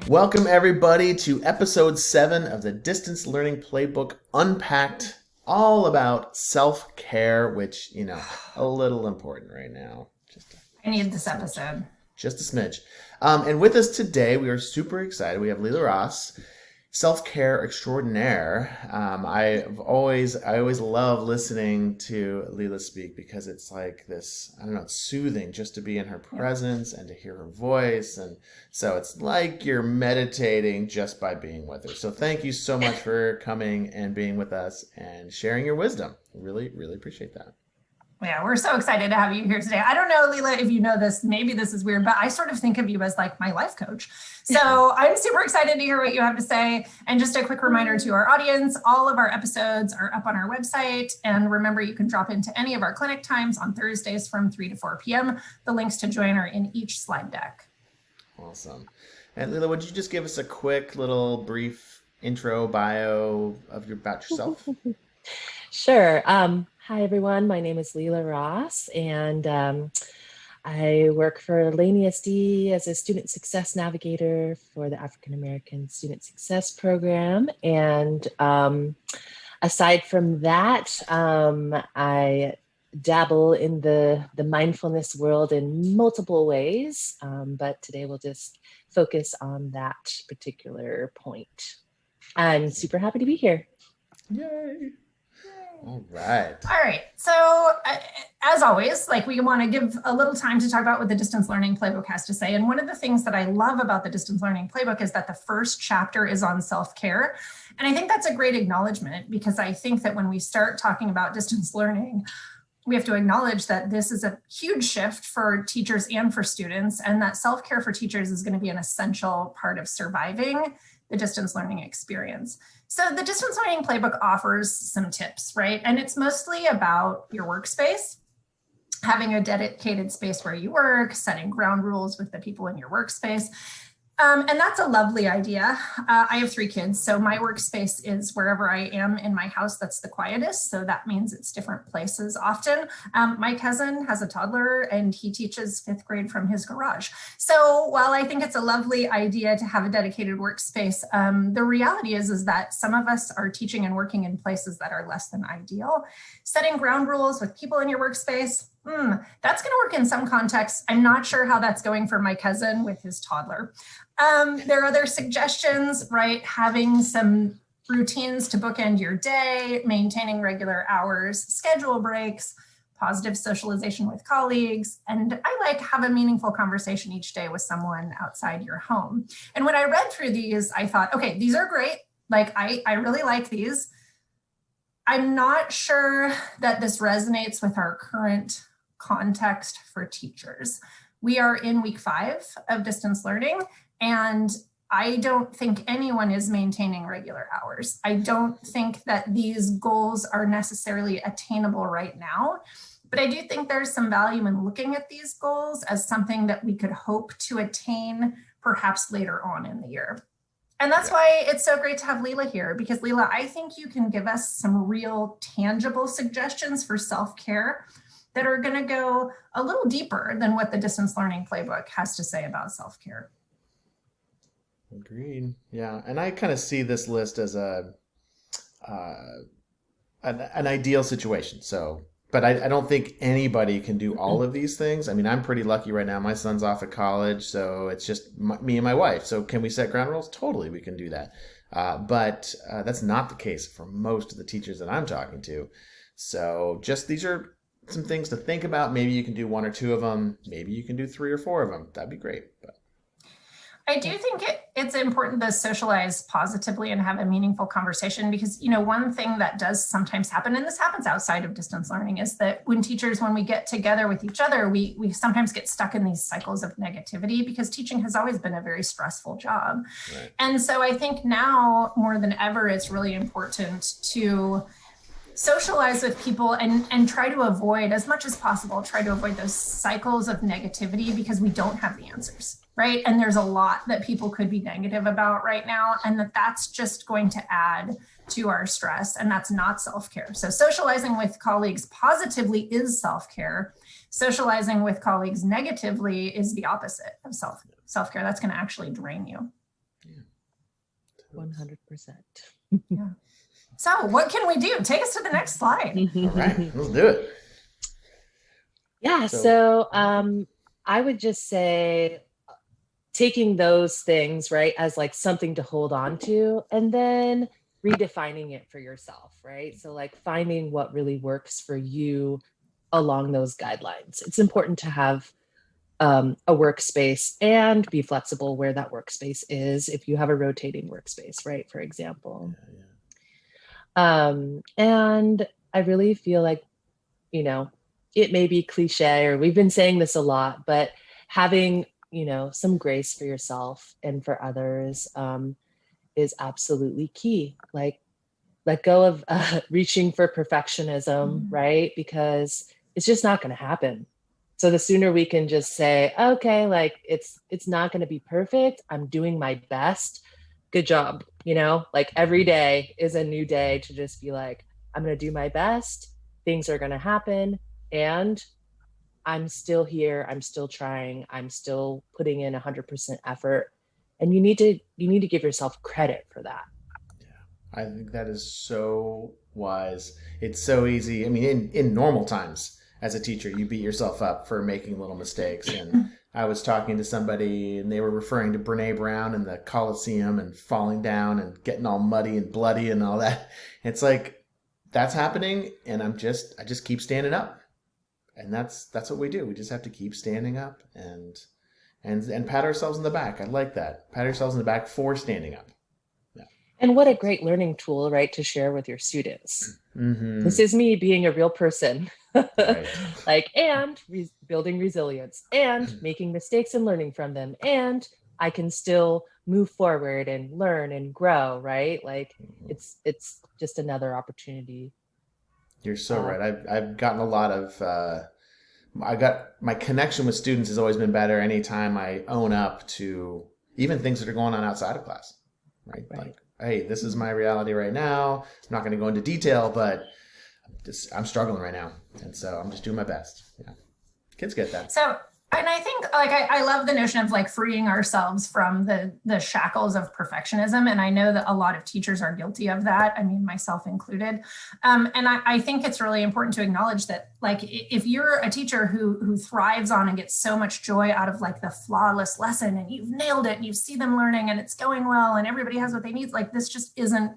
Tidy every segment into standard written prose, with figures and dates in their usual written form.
Welcome everybody to episode 7 of the Distance Learning Playbook Unpacked, all about self-care, which, a little important right now. I need this episode. Just a smidge. And with us today, we are super excited. We have Lela Ross, Care Extraordinaire. I always love listening to Lela speak because it's like this, it's soothing just to be in her presence and to hear her voice. And so it's like you're meditating just by being with her. So thank you so much for coming and being with us and sharing your wisdom. Really, really appreciate that. Yeah, we're so excited to have you here today. I don't know, Lela, if you know this, maybe this is weird, but I sort of think of you as like my life coach. So I'm super excited to hear what you have to say. And just a quick reminder to our audience, all of our episodes are up on our website. And remember, you can drop into any of our clinic times on Thursdays from 3 to 4 p.m. The links to join are in each slide deck. Awesome. And Lela, would you just give us a quick little brief intro bio about yourself? Sure. Hi, everyone. My name is Lela Ross, and I work for Lane ESD as a student success navigator for the African American Student Success Program. And aside from that, I dabble in the mindfulness world in multiple ways, but today we'll just focus on that particular point. I'm super happy to be here. Yay! All right. So as always, we want to give a little time to talk about what the Distance Learning Playbook has to say. And one of the things that I love about the Distance Learning Playbook is that the first chapter is on self-care. And I think that's a great acknowledgement, because I think that when we start talking about distance learning, we have to acknowledge that this is a huge shift for teachers and for students, and that self-care for teachers is going to be an essential part of surviving the distance learning experience. So the Distance Learning Playbook offers some tips, right? And it's mostly about your workspace, having a dedicated space where you work, setting ground rules with the people in your workspace. And that's a lovely idea. I have 3 kids, so my workspace is wherever I am in my house that's the quietest. So that means it's different places often. My cousin has a toddler and he teaches 5th grade from his garage. So while I think it's a lovely idea to have a dedicated workspace, the reality is that some of us are teaching and working in places that are less than ideal. Setting ground rules with people in your workspace, that's going to work in some contexts. I'm not sure how that's going for my cousin with his toddler. There are other suggestions, right? Having some routines to bookend your day, maintaining regular hours, schedule breaks, positive socialization with colleagues, and have a meaningful conversation each day with someone outside your home. And when I read through these, I thought, okay, these are great. I really like these. I'm not sure that this resonates with our current context for teachers. We are in week 5 of distance learning, and I don't think anyone is maintaining regular hours. I don't think that these goals are necessarily attainable right now, but I do think there's some value in looking at these goals as something that we could hope to attain perhaps later on in the year. And that's why it's so great to have Lela here, because Lela, I think you can give us some real tangible suggestions for self-care that are going to go a little deeper than what the Distance Learning Playbook has to say about self-care. Agreed. Yeah. And I kind of see this list as an ideal situation. So, but I don't think anybody can do all of these things. I mean, I'm pretty lucky right now. My son's off at college, so it's just me and my wife. So can we set ground rules? Totally, we can do that. But that's not the case for most of the teachers that I'm talking to. So just these are some things to think about. Maybe you can do 1 or 2 of them. Maybe you can do 3 or 4 of them. That'd be great. But I do think it's important to socialize positively and have a meaningful conversation, because, one thing that does sometimes happen, and this happens outside of distance learning, is that when we get together with each other, we sometimes get stuck in these cycles of negativity, because teaching has always been a very stressful job. Right. And so I think now more than ever, it's really important to socialize with people and try to avoid, as much as possible, those cycles of negativity, because we don't have the answers, right? And there's a lot that people could be negative about right now, and that's just going to add to our stress, and that's not self-care. So socializing with colleagues positively is self-care. Socializing with colleagues negatively is the opposite of self-care. That's going to actually drain you. 100%. Yeah. So what can we do? Take us to the next slide. All right, let's do it. Yeah, so I would just say taking those things, right, as like something to hold on to, and then redefining it for yourself, right? So like finding what really works for you along those guidelines. It's important to have a workspace and be flexible where that workspace is if you have a rotating workspace, right, for example. And I really feel like, you know, it may be cliche, or we've been saying this a lot, but having, you know, some grace for yourself and for others is absolutely key. Like, let go of reaching for perfectionism, right? Because it's just not going to happen. So the sooner we can just say, okay, like it's not going to be perfect. I'm doing my best. Good job. You know, like every day is a new day to just be like, I'm going to do my best. Things are going to happen. And I'm still here. I'm still trying. I'm still putting in 100% effort. And you need to give yourself credit for that. I think that is so wise. It's so easy. I mean, in normal times as a teacher, you beat yourself up for making little mistakes. And I was talking to somebody and they were referring to Brene Brown and the Coliseum and falling down and getting all muddy and bloody and all that. It's like, that's happening. And I just keep standing up. And that's what we do. We just have to keep standing up and pat ourselves on the back. I like that. Pat ourselves on the back for standing up. And what a great learning tool, right, to share with your students. Mm-hmm. This is me being a real person, Right. like, and building resilience and making mistakes and learning from them. And I can still move forward and learn and grow, right? Like it's just another opportunity. You're so right. I've gotten a lot of, my connection with students has always been better anytime I own up to even things that are going on outside of class, right? Like, hey, this is my reality right now. I'm not going to go into detail, but I'm struggling right now. And so I'm just doing my best. Yeah. Kids get that. So, and I think like, I love the notion of like freeing ourselves from the shackles of perfectionism. And I know that a lot of teachers are guilty of that. I mean, myself included. And I think it's really important to acknowledge that like, if you're a teacher who thrives on and gets so much joy out of like the flawless lesson and you've nailed it and you see them learning and it's going well and everybody has what they need, like this just isn't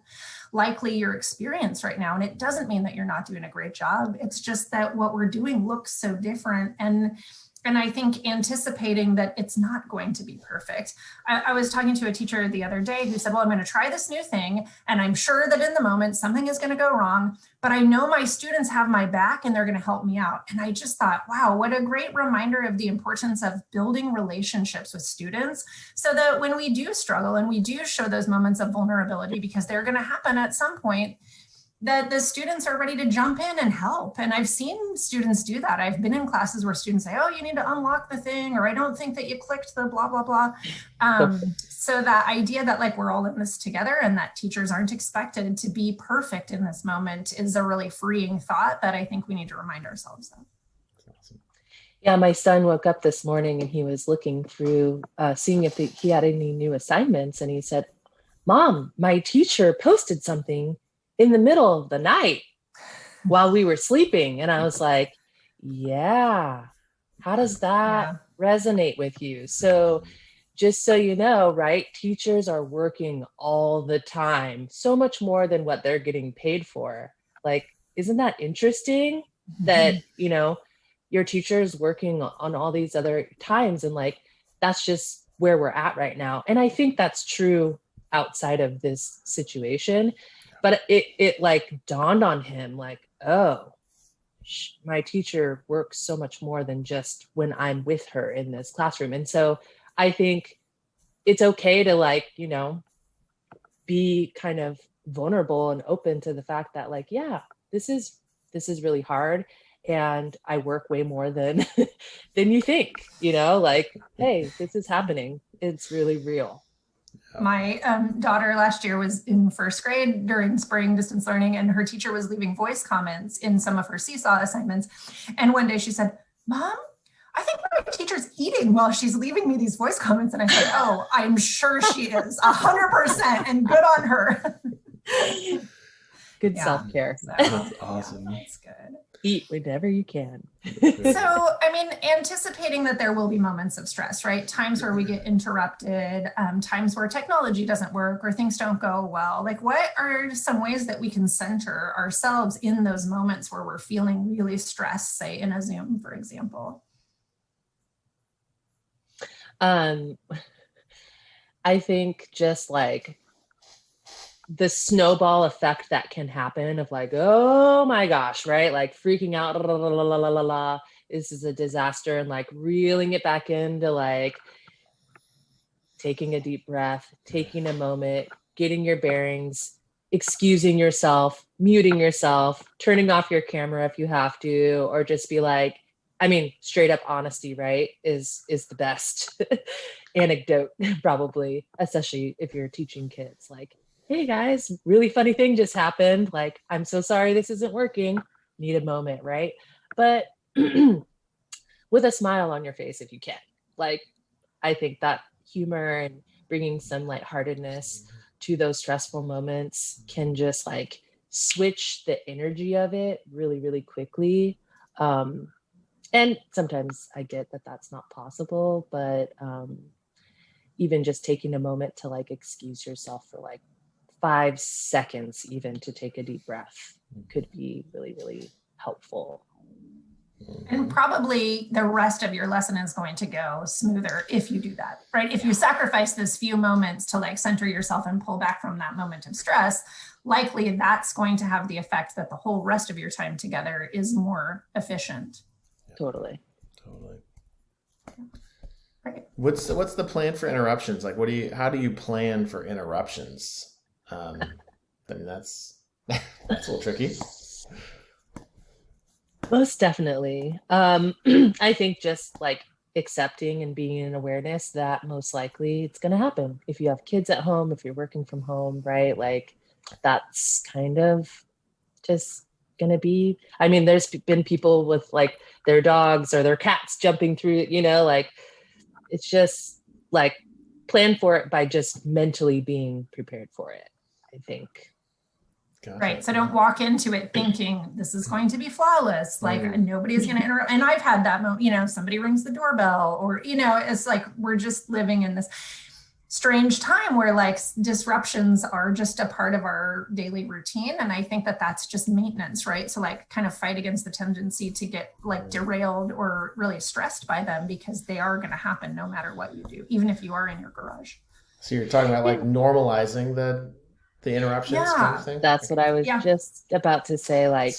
likely your experience right now. And it doesn't mean that you're not doing a great job. It's just that what we're doing looks so different. And I think anticipating that it's not going to be perfect. I was talking to a teacher the other day who said, well, I'm going to try this new thing. And I'm sure that in the moment, something is going to go wrong, but I know my students have my back and they're going to help me out. And I just thought, wow, what a great reminder of the importance of building relationships with students so that when we do struggle and we do show those moments of vulnerability, because they're going to happen at some point, that the students are ready to jump in and help. And I've seen students do that. I've been in classes where students say, oh, you need to unlock the thing, or I don't think that you clicked the blah, blah, blah. So that idea that like we're all in this together and that teachers aren't expected to be perfect in this moment is a really freeing thought that I think we need to remind ourselves of. Awesome. Yeah, my son woke up this morning and he was looking through, seeing if he had any new assignments. And he said, Mom, my teacher posted something in the middle of the night while we were sleeping. And I was like, yeah, how does that resonate with you? So just so you know, right, teachers are working all the time, so much more than what they're getting paid for. Like, isn't that interesting that, you know, your teacher is working on all these other times, and like, that's just where we're at right now. And I think that's true outside of this situation. But it like dawned on him like, oh, my teacher works so much more than just when I'm with her in this classroom. And so I think it's okay to like, you know, be kind of vulnerable and open to the fact that like, yeah, this is really hard. And I work way more than you think, you know, like, hey, this is happening. It's really real. My daughter last year was in first grade during spring distance learning, and her teacher was leaving voice comments in some of her seesaw assignments. And one day she said, Mom, I think my teacher teacher's eating while she's leaving me these voice comments. And I said, oh, I'm sure she is 100%, and good on her. Good self-care. So, That's awesome. Yeah, that's good. Eat whenever you can. So, I mean, anticipating that there will be moments of stress, right? Times where we get interrupted, times where technology doesn't work or things don't go well. Like, what are some ways that we can center ourselves in those moments where we're feeling really stressed, say in a Zoom, for example? I think just like the snowball effect that can happen of like, oh my gosh, right? Like freaking out, la, la, la, la, la, la, this is a disaster, and like reeling it back into like taking a deep breath, taking a moment, getting your bearings, excusing yourself, muting yourself, turning off your camera if you have to, or just be like, I mean, straight up honesty, right, is the best anecdote, probably, especially if you're teaching kids. Like, hey guys, really funny thing just happened. Like, I'm so sorry this isn't working. Need a moment, right? But with a smile on your face if you can. Like, I think that humor and bringing some lightheartedness to those stressful moments can just like switch the energy of it really, really quickly. And sometimes I get that that's not possible, but even just taking a moment to like excuse yourself for like 5 seconds, even to take a deep breath, could be really, really helpful. And probably the rest of your lesson is going to go smoother if you do that, right? If you sacrifice those few moments to like center yourself and pull back from that moment of stress, likely that's going to have the effect that the whole rest of your time together is more efficient. Totally. Right. What's the plan for interruptions? Like, how do you plan for interruptions? I mean, that's a little tricky. Most definitely. I think just like accepting and being in awareness that most likely it's going to happen. If you have kids at home, if you're working from home, right? Like, that's kind of just going to be, I mean, there's been people with like their dogs or their cats jumping through, like, it's just like plan for it by just mentally being prepared for it, I think. Gotcha. Right. So don't walk into it thinking this is going to be flawless. Like nobody's going to interrupt. And I've had that moment, somebody rings the doorbell or, it's like, we're just living in this strange time where like disruptions are just a part of our daily routine. And I think that that's just maintenance, right? So like kind of fight against the tendency to get like derailed or really stressed by them, because they are going to happen no matter what you do, even if you are in your garage. So you're talking about like normalizing the interruptions kind of thing? That's what I was just about to say. Like,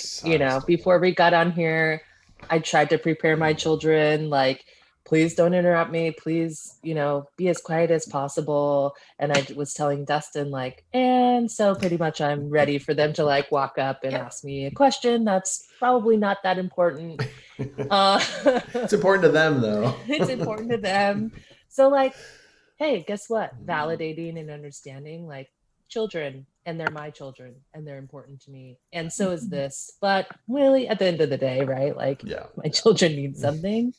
before we got on here, I tried to prepare my children, like, please don't interrupt me. Please, be as quiet as possible. And I was telling Dustin, like, and so pretty much I'm ready for them to like walk up and ask me a question. That's probably not that important. It's important to them though. It's important to them. So like, hey, guess what? Validating and understanding, like, children, and they're my children and they're important to me, and so is this. But really at the end of the day, right, like, my children need something.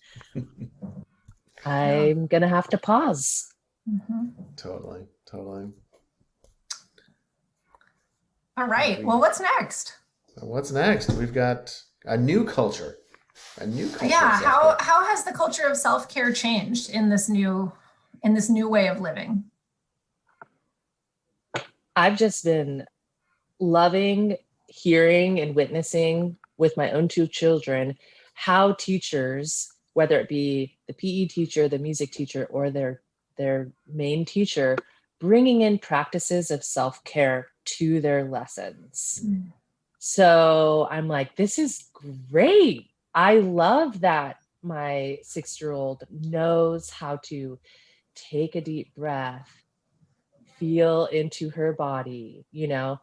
I'm gonna have to pause. Totally. All right, well, what's next? We've got a new culture. How has the culture of self-care changed in this new way of living? I've just been loving hearing and witnessing with my own 2 children how teachers, whether it be the PE teacher, the music teacher, or their main teacher, bringing in practices of self-care to their lessons. So I'm like, this is great. I love that my 6-year-old knows how to take a deep breath, feel into her body,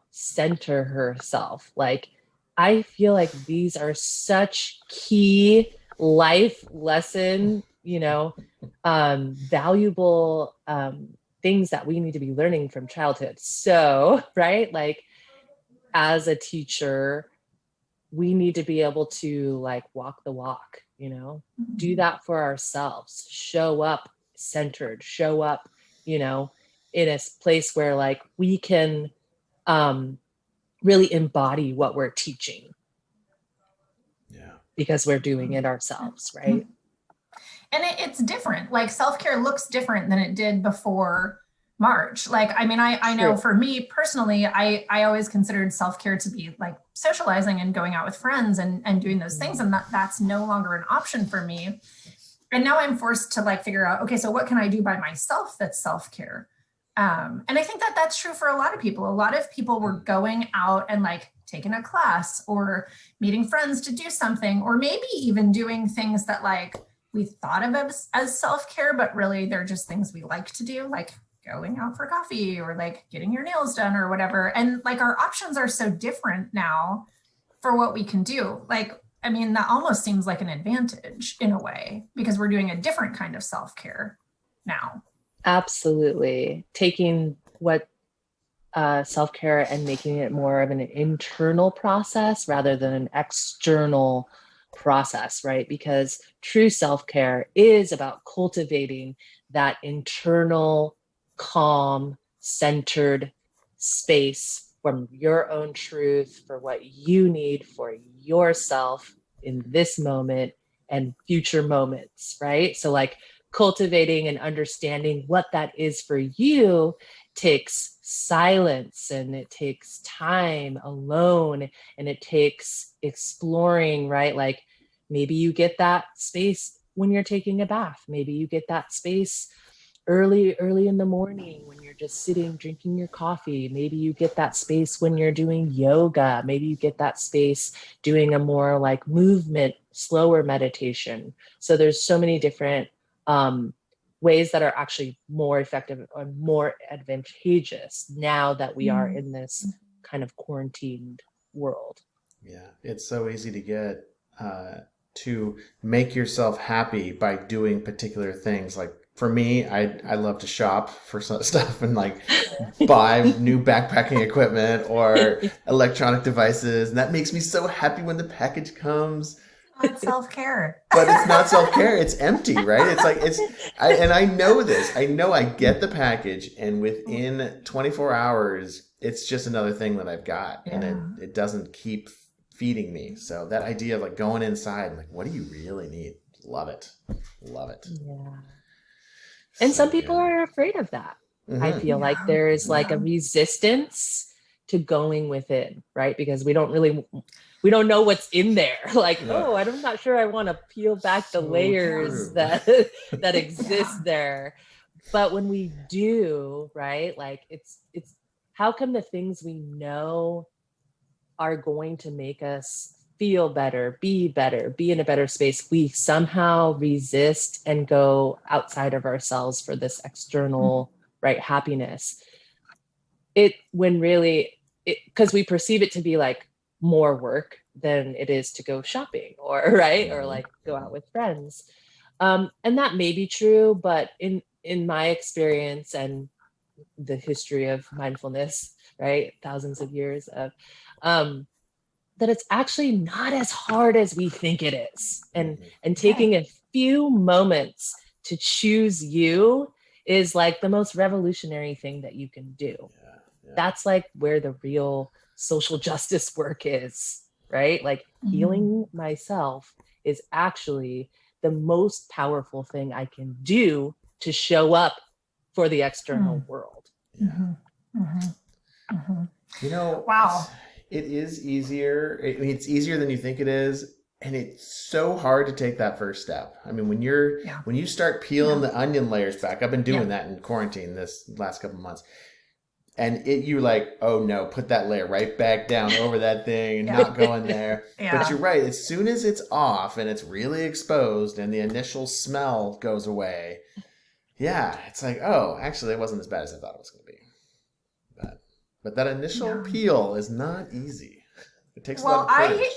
center herself. Like, I feel like these are such key life lesson, valuable things that we need to be learning from childhood. So, right, like, as a teacher, we need to be able to like walk the walk, do that for ourselves, show up centered, show up, in a place where like we can really embody what we're teaching. Yeah. Because we're doing it ourselves, right? And it's different. Like self-care looks different than it did before March. Like, I mean, I know for me personally, I always considered self-care to be like socializing and going out with friends and doing those things. And that's no longer an option for me. And now I'm forced to like figure out, okay, so what can I do by myself that's self-care? And I think that that's true for a lot of people. A lot of people were going out and like taking a class or meeting friends to do something, or maybe even doing things that like we thought of as self-care, but really they're just things we like to do, like going out for coffee or like getting your nails done or whatever. And like our options are so different now for what we can do. Like, I mean, that almost seems like an advantage in a way because we're doing a different kind of self-care now. Absolutely. Taking what self-care and making it more of an internal process rather than an external process, right? Because true self-care is about cultivating that internal, calm, centered space from your own truth for what you need for yourself in this moment and future moments, right? So like cultivating and understanding what that is for you takes silence, and it takes time alone, and it takes exploring, right? Like maybe you get that space when you're taking a bath. Maybe you get that space early in the morning when you're just sitting drinking your coffee. Maybe you get that space when you're doing yoga. Maybe you get that space doing a more like movement, slower meditation. So there's so many different ways that are actually more effective or more advantageous now that we are in this kind of quarantined world. Yeah, it's so easy to get to make yourself happy by doing particular things. Like for me, I love to shop for some stuff and like buy new backpacking equipment or electronic devices, and that makes me so happy when the package comes. It's self-care. But it's not self-care. It's empty, right? It's like I know this. I know I get the package, and within 24 hours, it's just another thing that I've got, and it doesn't keep feeding me. So that idea of like going inside, like, what do you really need? Love it. Love it. Yeah. And some people are afraid of that. Mm-hmm. I feel like there is like a resistance to going within, right? Because we don't know what's in there. Like, I'm not sure I want to peel back the layers that exist there. But when we do, right? Like it's how come the things we know are going to make us feel better, be in a better space, we somehow resist and go outside of ourselves for this external, right, happiness. Because we perceive it to be like more work than it is to go shopping or like go out with friends. And that may be true, but in my experience and the history of mindfulness, right, thousands of years of, that it's actually not as hard as we think it is. And taking a few moments to choose you is like the most revolutionary thing that you can do. Yeah. That's like where the real social justice work is, right? Like healing myself is actually the most powerful thing I can do to show up for the external world. Wow. It is easier. I mean, it's easier than you think it is. And it's so hard to take that first step. I mean, when you start peeling the onion layers back, I've been doing that in quarantine this last couple of months. And you're like, oh no, put that layer right back down over that thing and not going there. But you're right. As soon as it's off and it's really exposed and the initial smell goes away, it's like, oh, actually, it wasn't as bad as I thought it was going to be. But that initial peel is not easy. It takes a lot of courage.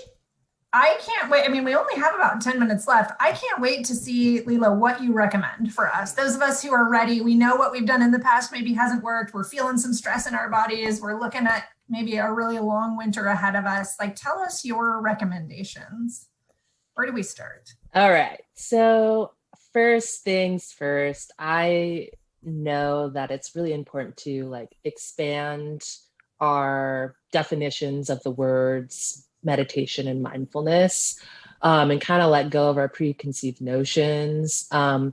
I can't wait. I mean, we only have about 10 minutes left. I can't wait to see, Lela, what you recommend for us. Those of us who are ready, we know what we've done in the past maybe hasn't worked. We're feeling some stress in our bodies. We're looking at maybe a really long winter ahead of us. Like, tell us your recommendations. Where do we start? All right. So first things first, I know that it's really important to like expand our definitions of the words meditation and mindfulness, and kind of let go of our preconceived notions, and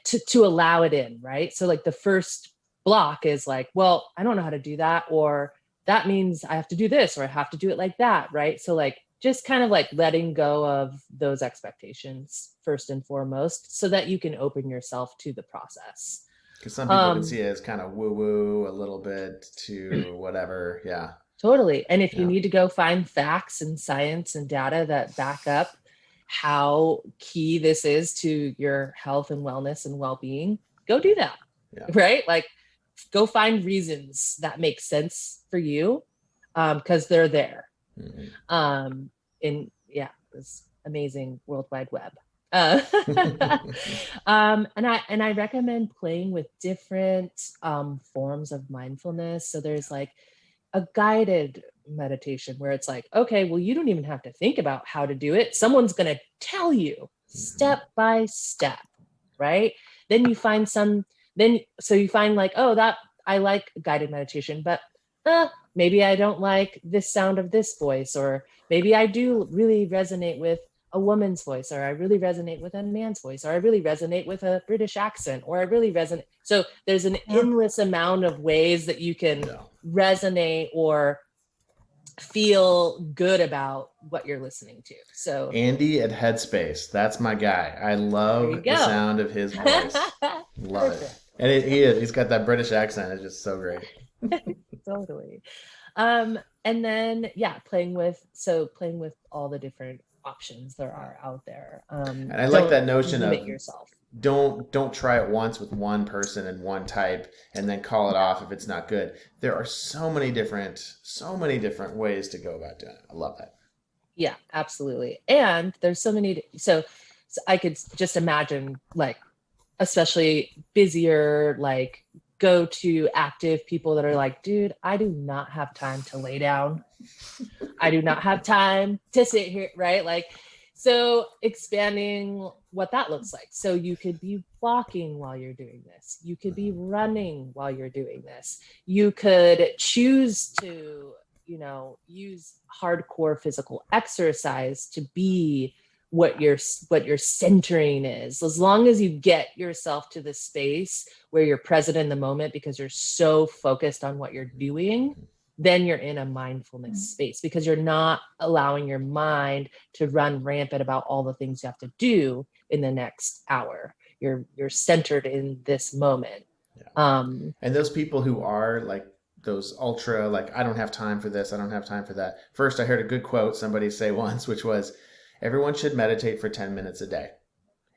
to allow it in, right? So like the first block is like, well, I don't know how to do that, or that means I have to do this, or I have to do it like that, right? So like just kind of like letting go of those expectations first and foremost, so that you can open yourself to the process. Because some people can see it as kind of woo-woo a little bit to whatever. Yeah. Totally. And if you Yeah. need to go find facts and science and data that back up how key this is to your health and wellness and well-being, go do that. Yeah. Right? Like go find reasons that make sense for you, because they're there. Mm-hmm. In this amazing World Wide Web. And I recommend playing with different forms of mindfulness. So there's like a guided meditation where it's like, okay, well, you don't even have to think about how to do it. Someone's going to tell you step by step, right? Then you find you find like, oh, that I like guided meditation, but maybe I don't like this sound of this voice, or maybe I do really resonate with a woman's voice, or I really resonate with a man's voice, or I really resonate with a British accent, or I really resonate. So there's an endless amount of ways that you can resonate or feel good about what you're listening to. So Andy at Headspace, that's my guy. I love the sound of his voice. Love it. And he's got that British accent. It's just so great. Totally. And then playing with all the different options there are out there. And I like that notion of yourself. Don't try it once with one person and one type and then call it off if it's not good. There are so many different ways to go about doing it. I love that. Yeah, absolutely. And there's so many, so I could just imagine, like, especially busier, like go to active people that are like, dude, I do not have time to lay down. I do not have time to sit here, right? Like, so expanding what that looks like. So you could be walking while you're doing this. You could be running while you're doing this. You could choose to, use hardcore physical exercise to be what your centering is. As long as you get yourself to the space where you're present in the moment because you're so focused on what you're doing, then you're in a mindfulness space because you're not allowing your mind to run rampant about all the things you have to do in the next hour. You're centered in this moment. Yeah. And those people who are like those ultra, like, I don't have time for this, I don't have time for that. First, I heard a good quote somebody say once, which was, everyone should meditate for 10 minutes a day.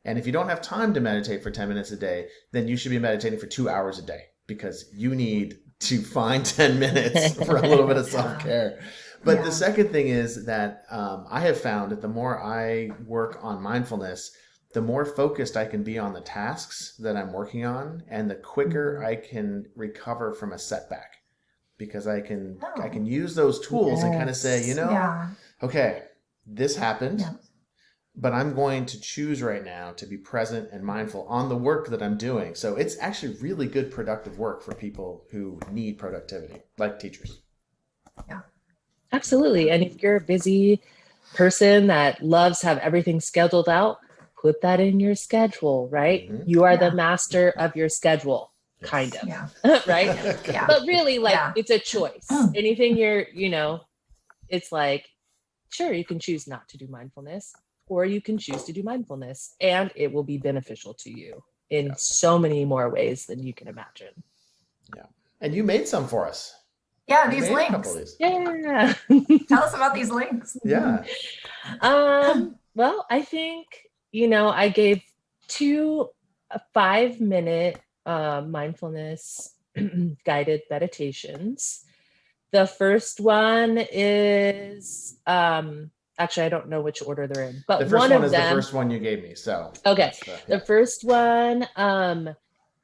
And if you don't have time to meditate for 10 minutes a day, then you should be meditating for 2 hours a day because you need to find 10 minutes for a little bit of self-care. But the second thing is that I have found that the more I work on mindfulness, the more focused I can be on the tasks that I'm working on, and the quicker I can recover from a setback, because I can use those tools and kind of say, okay, this happened, but I'm going to choose right now to be present and mindful on the work that I'm doing. So it's actually really good productive work for people who need productivity, like teachers. Yeah, absolutely. And if you're a busy person that loves to have everything scheduled out, put that in your schedule, right? Mm-hmm. You are the master of your schedule, kind of, right? But really, like, it's a choice. Anything it's like, sure, you can choose not to do mindfulness, or you can choose to do mindfulness, and it will be beneficial to you in so many more ways than you can imagine. Yeah. And you made some for us. Yeah, these links. Yeah. Tell us about these links. Yeah. Well, I think, I gave 2 5-minute mindfulness guided meditations. The first one is, actually, I don't know which order they're in, but the first one is the first one you gave me. So okay, the first one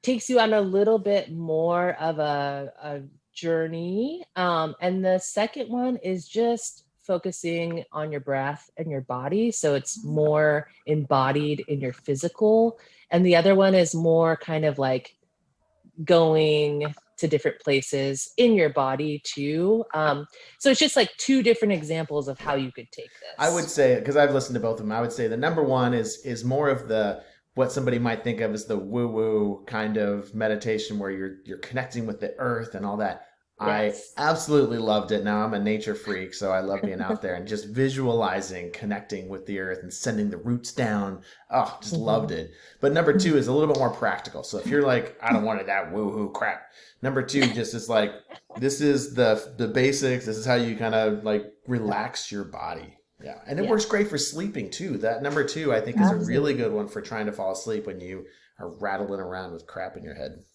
takes you on a little bit more of a journey, and the second one is just focusing on your breath and your body. So it's more embodied in your physical. And the other one is more kind of like going to different places in your body too. So it's just like two different examples of how you could take this. I would say, because I've listened to both of them, I would say the number one is more of the what somebody might think of as the woo-woo kind of meditation where you're connecting with the earth and all that. Yes. I absolutely loved it. Now I'm a nature freak, so I love being out there and just visualizing, connecting with the earth and sending the roots down. Oh, just loved it. But number two is a little bit more practical. So if you're like, I don't want that woo-hoo crap. Number two just is like, this is the basics. This is how you kind of like relax your body. Yeah. And it works great for sleeping too. That number two, I think, is a really good one for trying to fall asleep when you are rattling around with crap in your head.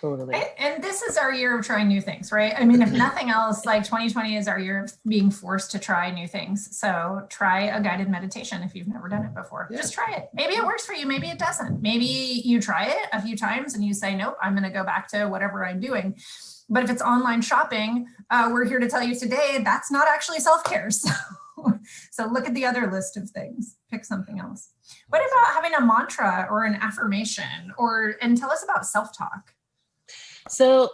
Totally. And this is our year of trying new things, right? I mean, if nothing else, like 2020 is our year of being forced to try new things. So try a guided meditation if you've never done it before. Yeah. Just try it. Maybe it works for you. Maybe it doesn't. Maybe you try it a few times and you say, nope, I'm going to go back to whatever I'm doing. But if it's online shopping, we're here to tell you today, that's not actually self-care. So look at the other list of things. Pick something else. What about having a mantra or an affirmation and tell us about self-talk? So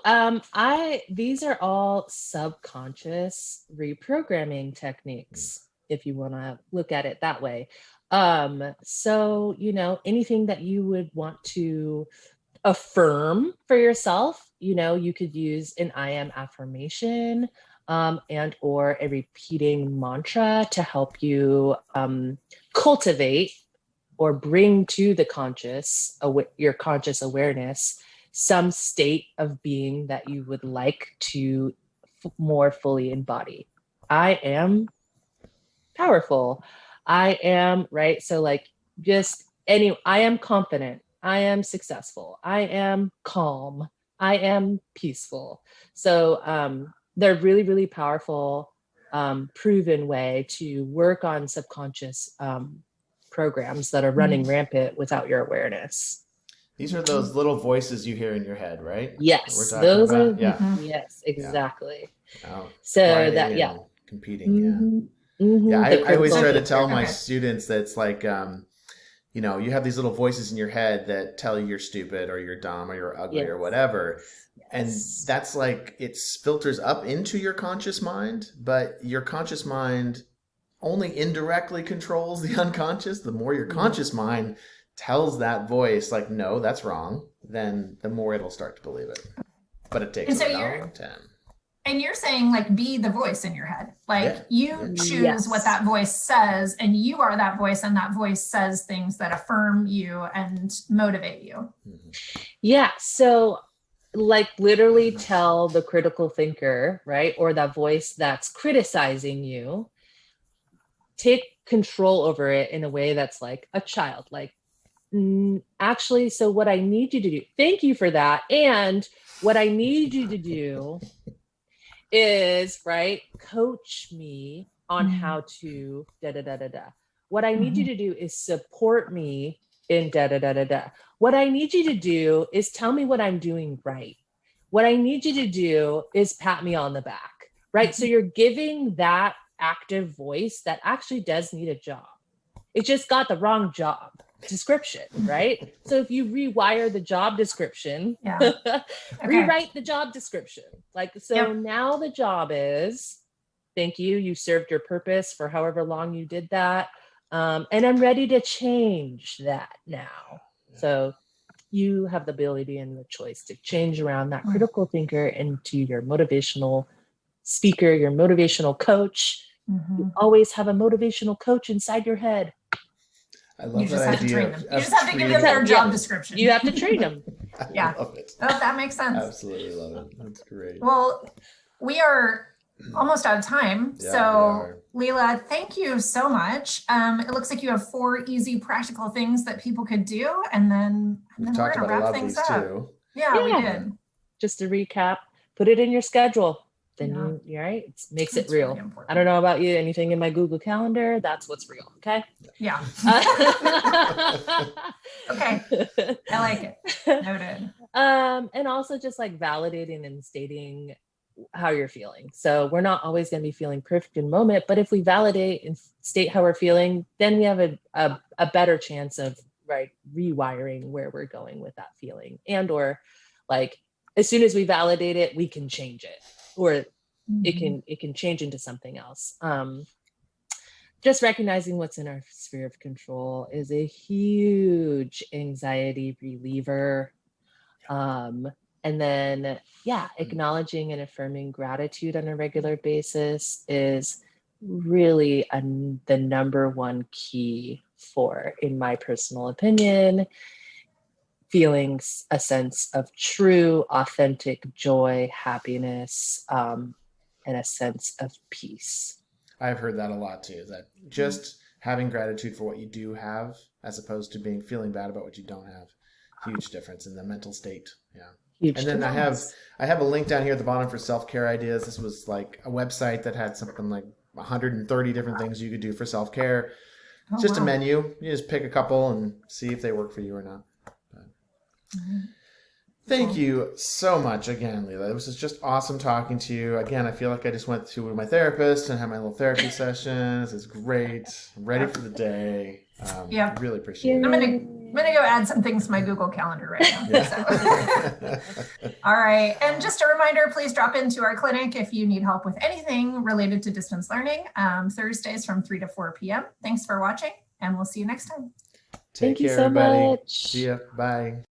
these are all subconscious reprogramming techniques, if you want to look at it that way. So, anything that you would want to affirm for yourself, you could use an I am affirmation and or a repeating mantra to help you cultivate or bring to the your conscious awareness some state of being that you would like to more fully embody. I am powerful. I am, right? So like I am confident. I am successful. I am calm. I am peaceful. So they're really, really powerful, proven way to work on subconscious programs that are running rampant without your awareness. These are those little voices you hear in your head, right? Yes, those are. Yeah. Yes, exactly. Yeah. So that competing. Yeah, I always try to tell my students that it's like, you have these little voices in your head that tell you you're stupid or you're dumb or you're ugly or whatever. Yes. And that's like, it filters up into your conscious mind, but your conscious mind only indirectly controls the unconscious. The more your conscious mind tells that voice like, no, that's wrong, then the more it'll start to believe it. But it takes a long time. And you're saying like, be the voice in your head. Like you choose what that voice says and you are that voice and that voice says things that affirm you and motivate you. Yeah. So like literally tell the critical thinker, right? Or that voice that's criticizing you, take control over it in a way that's like a child, like, actually, so what I need you to do, thank you for that. And what I need you to do is, right, coach me on how to da-da-da-da-da. What I need you to do is support me in da-da-da-da-da. What I need you to do is tell me what I'm doing right. What I need you to do is pat me on the back, right? So you're giving that active voice that actually does need a job. It just got the wrong job description, right? So if you rewire the job description, rewrite the job description. Like, so now the job is, thank you, you served your purpose for however long you did that. And I'm ready to change that now. So you have the ability and the choice to change around that critical thinker into your motivational speaker, your motivational coach. You always have a motivational coach inside your head. I love that idea. You just have to give them their job description. You have to train them. I love it. Oh, that makes sense. Absolutely love it. That's great. Well, we are almost out of time. So Lela, thank you so much. It looks like you have 4 easy practical things that people could do. And then we're going to wrap things up. Too. Yeah, we did. Just to recap, put it in your schedule. Then you're right. It makes it real. Really I don't know about you. Anything in my Google Calendar, that's what's real. Okay. Yeah. Okay. I like it. Noted. And also just like validating and stating how you're feeling. So we're not always going to be feeling perfect in the moment, but if we validate and state how we're feeling, then we have a better chance of rewiring where we're going with that feeling. And or like, as soon as we validate it, we can change it, or it can change into something else. Just recognizing what's in our sphere of control is a huge anxiety reliever. And then, acknowledging and affirming gratitude on a regular basis is really the number one key for, in my personal opinion, feeling a sense of true, authentic joy, happiness, and a sense of peace. I've heard that a lot too, that just having gratitude for what you do have, as opposed to feeling bad about what you don't have. Huge difference in the mental state. Yeah. Huge and then difference. I have a link down here at the bottom for self-care ideas. This was like a website that had something like 130 different things you could do for self-care. It's just a menu. You just pick a couple and see if they work for you or not. Thank you so much again, Lela. It was just awesome talking to you. Again, I feel like I just went to my therapist and had my little therapy session. This is great. I'm ready for the day. Really appreciate it. I'm gonna go add some things to my Google Calendar right now. So. All right. And just a reminder, please drop into our clinic if you need help with anything related to distance learning, Thursdays from 3 to 4 p.m. Thanks for watching, and we'll see you next time. Take care, Thank you so everybody. much. See ya. Bye.